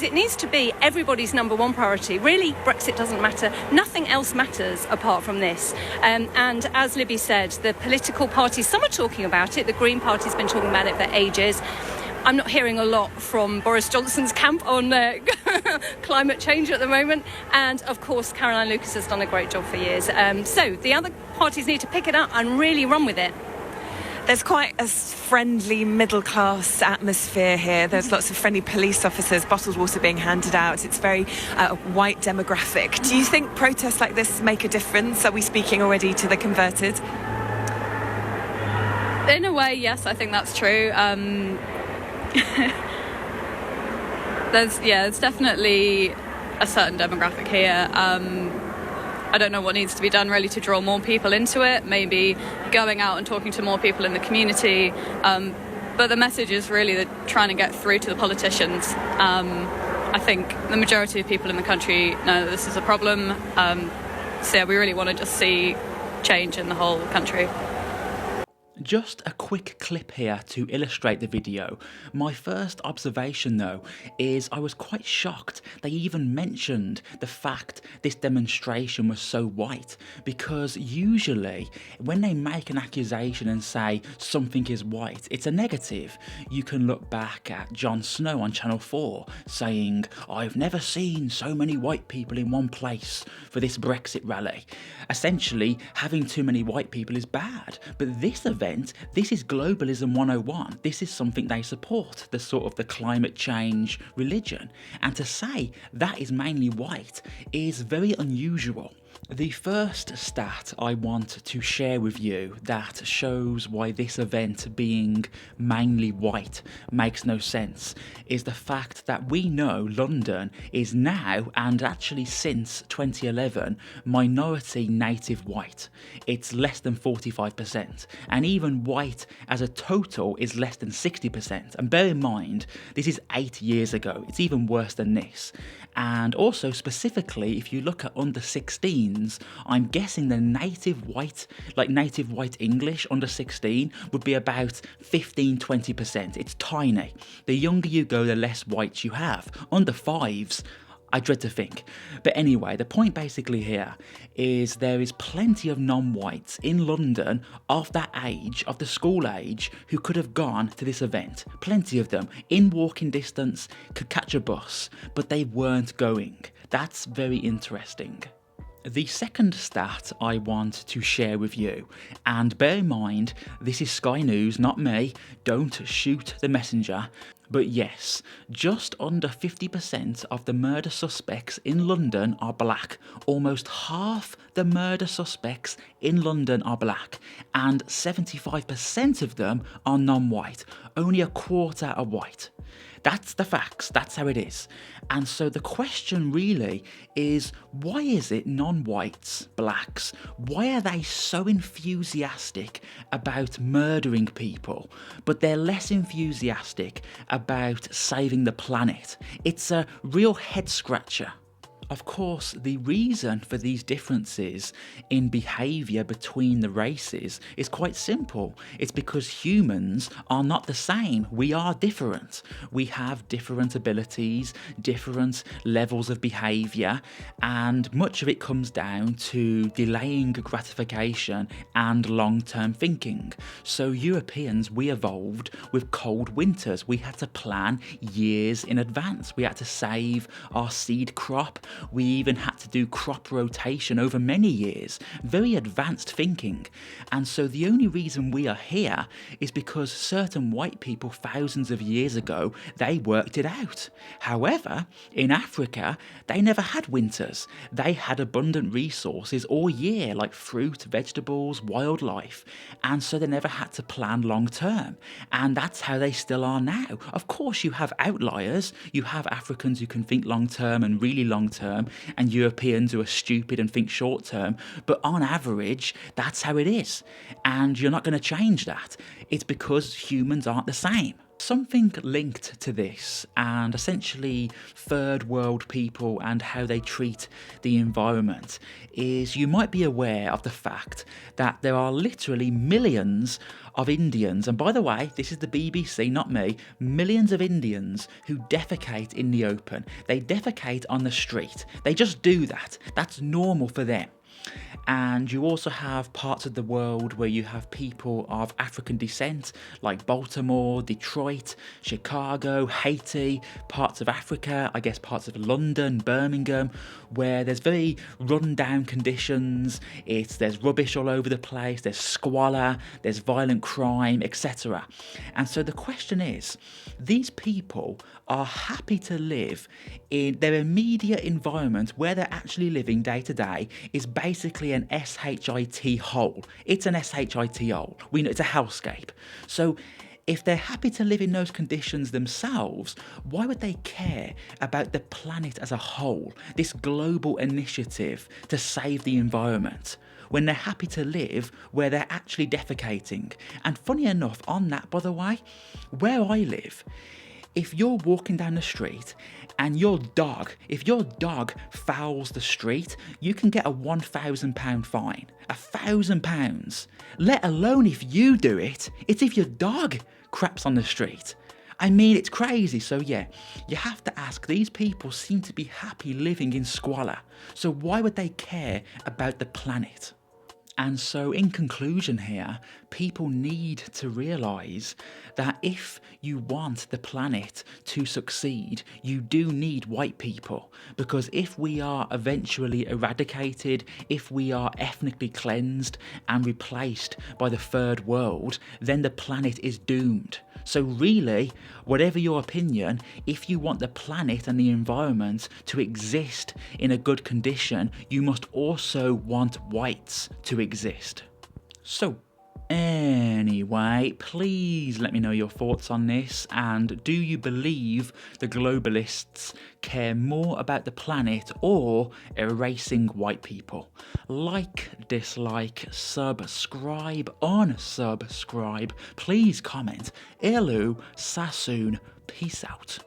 It needs to be everybody's number one priority. Really, Brexit doesn't matter. Nothing else matters apart from this. And as Libby said, the political parties, some are talking about it. The Green Party's been talking about it for ages. I'm not hearing a lot from Boris Johnson's camp on climate change at the moment. And, of course, Caroline Lucas has done a great job for years. So the other parties need to pick it up and really run with it. There's quite a friendly middle-class atmosphere here. There's lots of friendly police officers, bottled water being handed out. It's very white demographic. Do you think protests like this make a difference? Are we speaking already to the converted? In a way, yes, I think that's true. There's definitely a certain demographic here. I don't know what needs to be done really to draw more people into it, maybe going out and talking to more people in the community. But the message is really trying to get through to the politicians. I think the majority of people in the country know that this is a problem. So yeah, we really want to just see change in the whole country. Just a quick clip here to illustrate the video. My first observation though is I was quite shocked they even mentioned the fact this demonstration was so white, because usually when they make an accusation and say something is white, it's a negative. You can look back at Jon Snow on Channel 4 saying, "I've never seen so many white people in one place for this Brexit rally." Essentially, having too many white people is bad, but this event, this is globalism 101. This is something they support, the climate change religion. And to say that is mainly white is very unusual. The first stat I want to share with you that shows why this event being mainly white makes no sense is the fact that we know London is now, and actually since 2011, minority native white. It's less than 45%, and even white as a total is less than 60%. And bear in mind, this is 8 years ago. It's even worse than this. And also specifically, if you look at under 16s, I'm guessing the native white English under 16 would be about 15-20%. It's tiny. The younger you go, the less whites you have. Under 5s, I dread to think. But anyway, the point basically here is there is plenty of non-whites in London of that age, of the school age, who could have gone to this event. Plenty of them, in walking distance, could catch a bus, but they weren't going. That's very interesting. The second stat I want to share with you, and bear in mind, this is Sky News, not me, don't shoot the messenger, but yes, just under 50% of the murder suspects in London are black. Almost half the murder suspects in London are black, and 75% of them are non-white. Only a quarter are white. That's the facts, that's how it is. And so the question really is, why is it non-whites, blacks, why are they so enthusiastic about murdering people, but they're less enthusiastic about saving the planet? It's a real head scratcher. Of course, the reason for these differences in behaviour between the races is quite simple. It's because humans are not the same. We are different. We have different abilities, different levels of behaviour, and much of it comes down to delaying gratification and long-term thinking. So Europeans, we evolved with cold winters. We had to plan years in advance. We had to save our seed crop. We even had to do crop rotation over many years. Very advanced thinking. And so the only reason we are here is because certain white people thousands of years ago, they worked it out. However, in Africa, they never had winters. They had abundant resources all year, like fruit, vegetables, wildlife. And so they never had to plan long term. And that's how they still are now. Of course, you have outliers. You have Africans who can think long term and really long term, and Europeans who are stupid and think short term, but on average, that's how it is. And you're not going to change that. It's because humans aren't the same. Something linked to this, and essentially third world people and how they treat the environment, is you might be aware of the fact that there are literally millions of Indians, and by the way, this is the BBC, not me, millions of Indians who defecate in the open. They defecate on the street. They just do that. That's normal for them. And you also have parts of the world where you have people of African descent, like Baltimore, Detroit, Chicago, Haiti, parts of Africa, I guess parts of London, Birmingham, where there's very run-down conditions. There's rubbish all over the place, there's squalor, there's violent crime, etc. And so the question is, these people are happy to live in their immediate environment where they're actually living day to day is basically an SHIT hole. It's an SHIT hole. We know it's a hellscape. So if they're happy to live in those conditions themselves, why would they care about the planet as a whole, this global initiative to save the environment, when they're happy to live where they're actually defecating? And funny enough, on that, by the way, where I live, if you're walking down the street and if your dog fouls the street, you can get a £1,000 fine. £1,000. Let alone if you do it, it's if your dog craps on the street. I mean, it's crazy. So yeah, you have to ask, these people seem to be happy living in squalor. So why would they care about the planet? And so in conclusion here, people need to realise that if you want the planet to succeed, you do need white people. Because if we are eventually eradicated, if we are ethnically cleansed and replaced by the third world, then the planet is doomed. So really, whatever your opinion, if you want the planet and the environment to exist in a good condition, you must also want whites to exist. So, anyway, please let me know your thoughts on this, and do you believe the globalists care more about the planet or erasing white people? Like, dislike, subscribe, unsubscribe, please comment. Ilu Sassoon, peace out.